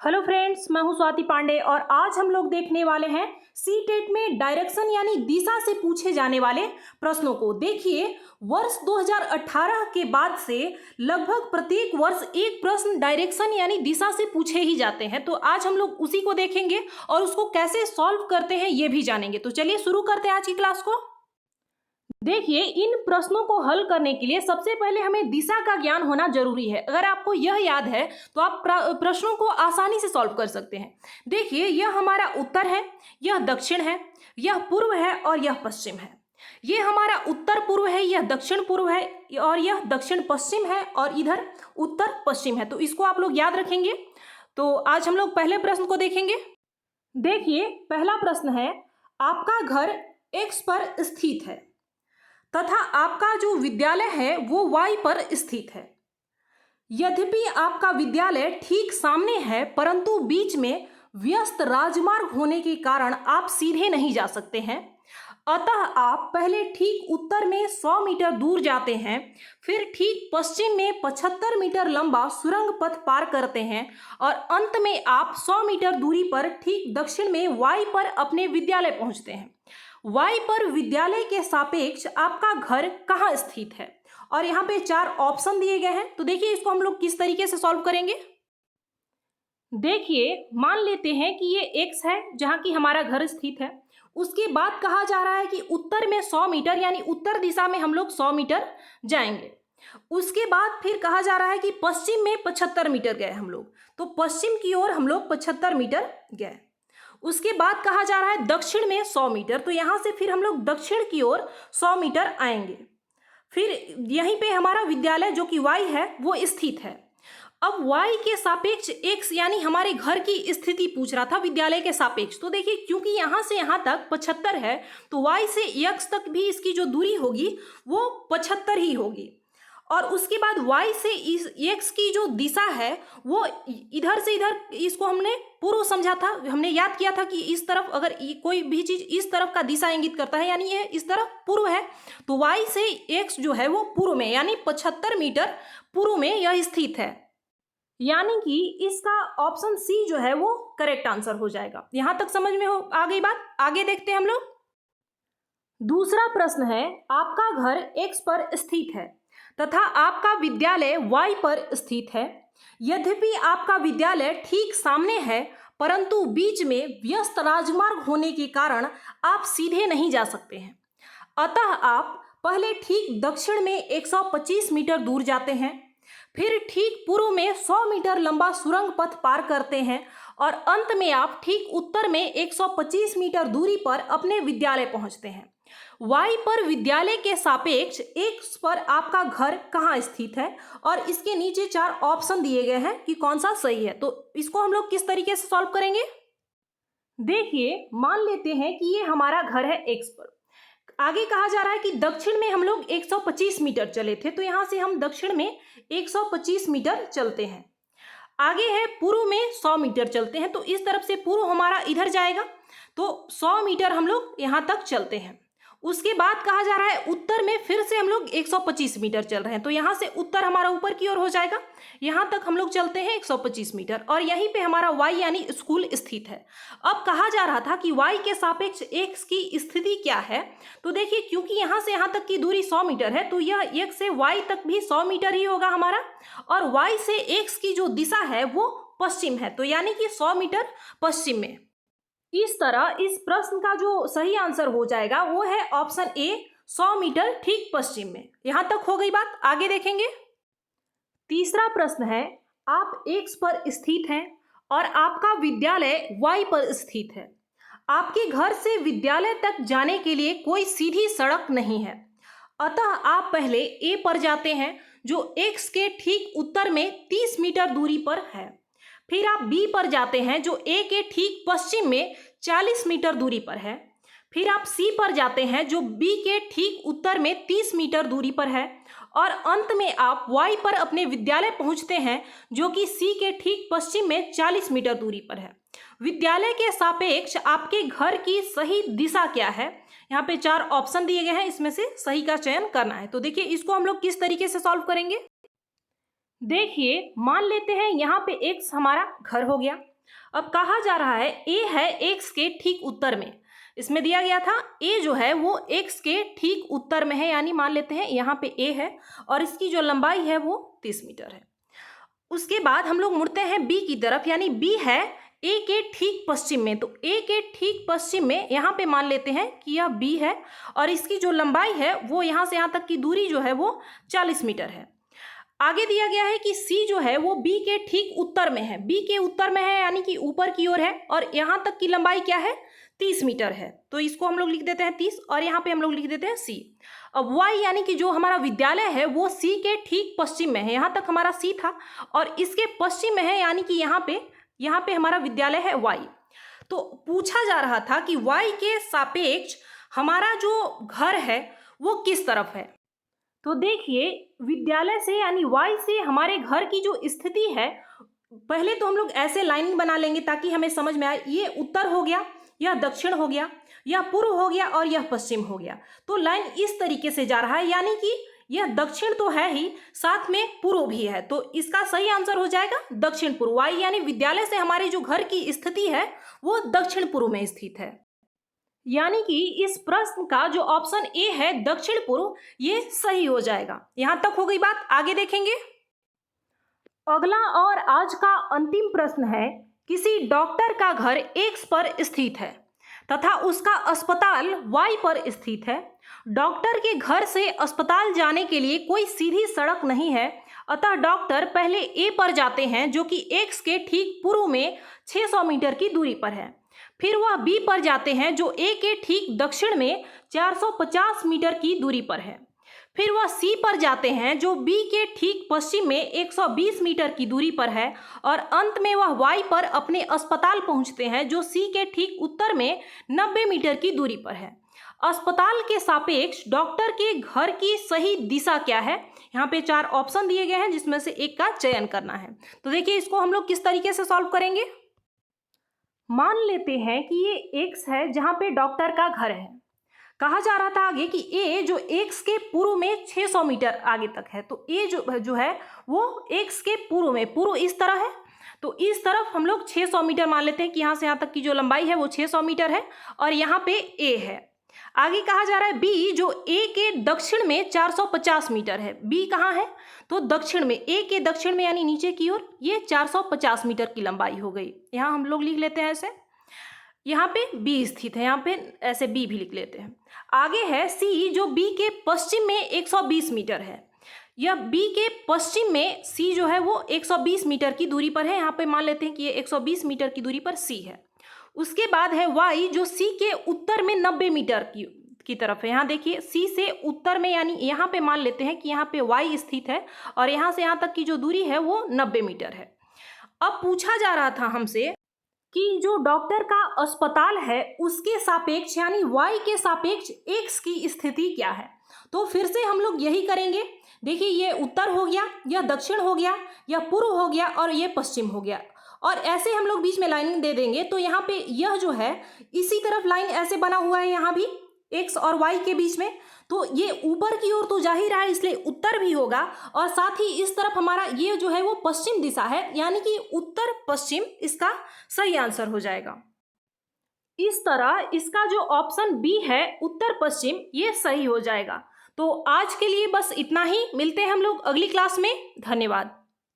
Hello friends, मैं हूं स्वाति पांडे और आज हम लोग देखने वाले हैं सीटेट में डायरेक्शन यानी दिशा से पूछे जाने वाले प्रश्नों को। देखिए, वर्ष 2018 के बाद से लगभग प्रत्येक वर्ष एक प्रश्न डायरेक्शन यानी दिशा से पूछे ही जाते हैं। तो आज हम लोग उसी को देखेंगे और उसको कैसे सॉल्व करते हैं ये भी जानेंगे। तो चलिए शुरू करते हैं आज की क्लास को। देखिए, इन प्रश्नों को हल करने के लिए सबसे पहले हमें दिशा का ज्ञान होना जरूरी है। अगर आपको यह याद है तो आप प्रश्नों को आसानी से सॉल्व कर सकते हैं। देखिए, यह हमारा उत्तर है, यह दक्षिण है, यह पूर्व है और यह पश्चिम है। ये हमारा उत्तर पूर्व है, यह दक्षिण पूर्व है और यह दक्षिण पश्चिम है और इधर उत्तर पश्चिम है। तो इसको आप लोग याद रखेंगे। तो आज हम लोग पहले प्रश्न को देखेंगे। देखिए, पहला प्रश्न है, आपका घर एक्स पर स्थित है तथा आपका जो विद्यालय है वो वाई पर स्थित है। यद्यपि आपका विद्यालय ठीक सामने है परंतु बीच में व्यस्त राजमार्ग होने के कारण आप सीधे नहीं जा सकते हैं। अतः आप पहले ठीक उत्तर में 100 मीटर दूर जाते हैं, फिर ठीक पश्चिम में 75 मीटर लंबा सुरंग पथ पार करते हैं और अंत में आप 100 मीटर दूरी पर ठीक दक्षिण में वाई पर अपने विद्यालय पहुंचते हैं। वाई पर विद्यालय के सापेक्ष आपका घर कहाँ स्थित है और यहाँ पे 4 ऑप्शन दिए गए हैं। तो देखिए, इसको हम लोग किस तरीके से सॉल्व करेंगे। देखिए, मान लेते हैं कि ये एक्स है जहाँ की हमारा घर स्थित है। उसके बाद कहा जा रहा है कि उत्तर में 100 मीटर यानी उत्तर दिशा में हम लोग 100 मीटर जाएंगे। उसके बाद फिर कहा जा रहा है कि पश्चिम में 75 मीटर गए हम लोग, तो पश्चिम की ओर हम लोग 75 मीटर गए। उसके बाद कहा जा रहा है दक्षिण में 100 मीटर, तो यहाँ से फिर हम लोग दक्षिण की ओर 100 मीटर आएंगे। फिर यहीं पे हमारा विद्यालय जो कि वाई है वो स्थित है। अब वाई के सापेक्ष एक्स यानी हमारे घर की स्थिति पूछ रहा था विद्यालय के सापेक्ष। तो देखिए, क्योंकि यहाँ से यहाँ तक 75 है तो वाई से एक्स तक भी इसकी जो दूरी होगी वो 75 ही होगी। और उसके बाद y से इस x की जो दिशा है वो इधर से इधर, इसको हमने पूर्व समझा था, हमने याद किया था कि इस तरफ अगर कोई भी चीज इस तरफ का दिशा इंगित करता है यानी ये इस तरफ पूर्व है, तो y से x जो है वो पूर्व में यानी 75 मीटर पूर्व में यह स्थित है। यानी कि इसका ऑप्शन सी जो है वो करेक्ट आंसर हो जाएगा। यहां तक समझ में आ गई बात। आगे देखते हैं हम लोग। दूसरा प्रश्न है, आपका घर x पर स्थित है तथा आपका विद्यालय y पर स्थित है। यद्यपि आपका विद्यालय ठीक सामने है परंतु बीच में व्यस्त राजमार्ग होने के कारण आप सीधे नहीं जा सकते हैं। अतः आप पहले ठीक दक्षिण में 125 मीटर दूर जाते हैं, फिर ठीक पूर्व में 100 मीटर लंबा सुरंग पथ पार करते हैं और अंत में आप ठीक उत्तर में 125 मीटर दूरी पर अपने विद्यालय पहुंचते हैं। वाई पर विद्यालय के सापेक्ष एक्स पर आपका घर कहाँ स्थित है और इसके नीचे 4 ऑप्शन दिए गए हैं कि कौन सा सही है। तो इसको हम लोग किस तरीके से सॉल्व करेंगे। देखिए, मान लेते हैं कि ये हमारा घर है एक्स पर। आगे कहा जा रहा है कि दक्षिण में हम लोग 125 मीटर चले थे, तो यहाँ से हम दक्षिण में 125 मीटर चलते हैं। आगे है पूर्व में 100 मीटर चलते हैं, तो इस तरफ से पूर्व हमारा इधर जाएगा, तो 100 मीटर हम लोग यहाँ तक चलते हैं। उसके बाद कहा जा रहा है उत्तर में फिर से हम लोग 125 मीटर चल रहे हैं, तो यहाँ से उत्तर हमारा ऊपर की ओर हो जाएगा। यहाँ तक हम लोग चलते हैं 125 मीटर और यहीं पे हमारा वाई यानी स्कूल स्थित है। अब कहा जा रहा था कि वाई के सापेक्ष एक्स की स्थिति क्या है। तो देखिए, क्योंकि यहाँ से यहाँ तक की दूरी 100 मीटर है तो यह एक्स से वाई तक भी 100 मीटर ही होगा हमारा, और वाई से एक्स की जो दिशा है वो पश्चिम है, तो यानी कि 100 मीटर पश्चिम में। इस तरह इस प्रश्न का जो सही आंसर हो जाएगा वो है ऑप्शन ए, 100 मीटर ठीक पश्चिम में। यहां तक हो गई बात। आगे देखेंगे। तीसरा प्रश्न है, आप एक्स पर स्थित हैं और आपका विद्यालय वाई पर स्थित है। आपके घर से विद्यालय तक जाने के लिए कोई सीधी सड़क नहीं है, अतः आप पहले ए पर जाते हैं जो एक्स के ठीक उत्तर में 30 मीटर दूरी पर है। फिर आप बी पर जाते हैं जो ए के ठीक पश्चिम में 40 मीटर दूरी पर है। फिर आप सी पर जाते हैं जो बी के ठीक उत्तर में 30 मीटर दूरी पर है और अंत में आप वाई पर अपने विद्यालय पहुंचते हैं जो कि सी के ठीक पश्चिम में 40 मीटर दूरी पर है। विद्यालय के सापेक्ष आपके घर की सही दिशा क्या है। यहाँ पे 4 ऑप्शन दिए गए हैं, इसमें से सही का चयन करना है। तो देखिए, इसको हम लोग किस तरीके से सॉल्व करेंगे। देखिए, मान लेते हैं यहाँ पे एक्स हमारा घर हो गया, अब कहा जा रहा है ए है x के ठीक उत्तर में। इसमें दिया गया था ए जो है वो x के ठीक उत्तर में है, यानी मान लेते हैं यहाँ पे ए है और इसकी जो लंबाई है वो 30 मीटर है। उसके बाद हम लोग मुड़ते हैं बी की तरफ, यानी बी है ए के ठीक पश्चिम में। तो ए के ठीक पश्चिम में यहाँ पे मान लेते हैं कि यह बी है और इसकी जो लंबाई है वो यहाँ से यहाँ तक की दूरी जो है वो 40 मीटर है। आगे दिया गया है कि सी जो है वो बी के ठीक उत्तर में है, बी के उत्तर में है यानी कि ऊपर की ओर है और यहाँ तक की लंबाई क्या है 30 मीटर है। तो इसको हम लोग लिख देते हैं 30 और यहाँ पे हम लोग लिख देते हैं सी। अब वाई यानी कि जो हमारा विद्यालय है वो सी के ठीक पश्चिम में है, यहाँ तक हमारा सी था और इसके पश्चिम में है यानी कि यहाँ पे हमारा विद्यालय है वाई। तो पूछा जा रहा था कि वाई के सापेक्ष हमारा जो घर है वो किस तरफ है। तो देखिए विद्यालय से यानी वाई से हमारे घर की जो स्थिति है, पहले तो हम लोग ऐसे लाइन बना लेंगे ताकि हमें समझ में आए। ये उत्तर हो गया, यह दक्षिण हो गया, यह पूर्व हो गया और यह पश्चिम हो गया। तो लाइन इस तरीके से जा रहा है, यानी कि यह दक्षिण तो है ही, साथ में पूर्व भी है। तो इसका सही आंसर हो जाएगा दक्षिण पूर्व। वाई यानी विद्यालय से हमारे जो घर की स्थिति है वो दक्षिण पूर्व में स्थित है। यानी कि इस प्रश्न का जो ऑप्शन ए है दक्षिण पूर्व, ये सही हो जाएगा। यहां तक हो गई बात, आगे देखेंगे। अगला और आज का अंतिम प्रश्न है, किसी डॉक्टर का घर एक्स पर स्थित है तथा उसका अस्पताल वाई पर स्थित है। डॉक्टर के घर से अस्पताल जाने के लिए कोई सीधी सड़क नहीं है, अतः डॉक्टर पहले ए पर जाते हैं जो कि एक्स के ठीक पूर्व में 600 मीटर की दूरी पर है। फिर वह बी पर जाते हैं जो ए के ठीक दक्षिण में 450 मीटर की दूरी पर है। फिर वह सी पर जाते हैं जो बी के ठीक पश्चिम में 120 मीटर की दूरी पर है और अंत में वह वाई पर अपने अस्पताल पहुंचते हैं जो सी के ठीक उत्तर में 90 मीटर की दूरी पर है। अस्पताल के सापेक्ष डॉक्टर के घर की सही दिशा क्या है। यहाँ पे 4 ऑप्शन दिए गए हैं जिसमें से एक का चयन करना है। तो देखिए इसको हम लोग किस तरीके से सॉल्व करेंगे। मान लेते हैं कि ये एक्स है जहाँ पे डॉक्टर का घर है। कहा जा रहा था आगे कि ए जो एक्स के पूर्व में 600 मीटर आगे तक है। तो ए जो है वो एक्स के पूर्व में, पूर्व इस तरह है, तो इस तरफ हम लोग 600 मीटर मान लेते हैं कि यहाँ से यहाँ तक की जो लंबाई है वो 600 मीटर है और यहाँ पे ए है। आगे कहा जा रहा है बी जो ए के दक्षिण में 450 मीटर है। बी कहाँ है, तो दक्षिण में, ए के दक्षिण में यानी नीचे की ओर, ये 450 मीटर की लंबाई हो गई। यहाँ हम लोग लिख लेते हैं ऐसे, यहाँ पे बी स्थित है, यहाँ पे ऐसे बी भी लिख लेते हैं। आगे है सी जो बी के पश्चिम में 120 मीटर है। यह बी के पश्चिम में सी जो है वो 120 मीटर की दूरी पर है। यहाँ पे मान लेते हैं कि ये 120 मीटर की दूरी पर सी है। उसके बाद है वाई जो सी के उत्तर में 90 मीटर की तरफ है। यहाँ देखिए सी से उत्तर में, यानी यहाँ पे मान लेते हैं कि यहाँ पे वाई स्थित है और यहाँ से यहाँ तक की जो दूरी है वो 90 मीटर है। अब पूछा जा रहा था हमसे कि जो डॉक्टर का अस्पताल है उसके सापेक्ष यानी वाई के सापेक्ष एक्स की स्थिति क्या है। तो फिर से हम लोग यही करेंगे। देखिए ये उत्तर हो गया, यह दक्षिण हो गया, यह पूर्व हो गया और ये पश्चिम हो गया और ऐसे हम लोग बीच में लाइनिंग दे देंगे। तो यहाँ पे यह जो है इसी तरफ लाइन ऐसे बना हुआ है, यहाँ भी एक्स और वाई के बीच में, तो ये ऊपर की ओर तो जा ही रहा है इसलिए उत्तर भी होगा और साथ ही इस तरफ हमारा ये जो है वो पश्चिम दिशा है, यानी कि उत्तर पश्चिम इसका सही आंसर हो जाएगा। इस तरह इसका जो ऑप्शन बी है उत्तर पश्चिम, ये सही हो जाएगा। तो आज के लिए बस इतना ही, मिलते हैं हम लोग अगली क्लास में। धन्यवाद।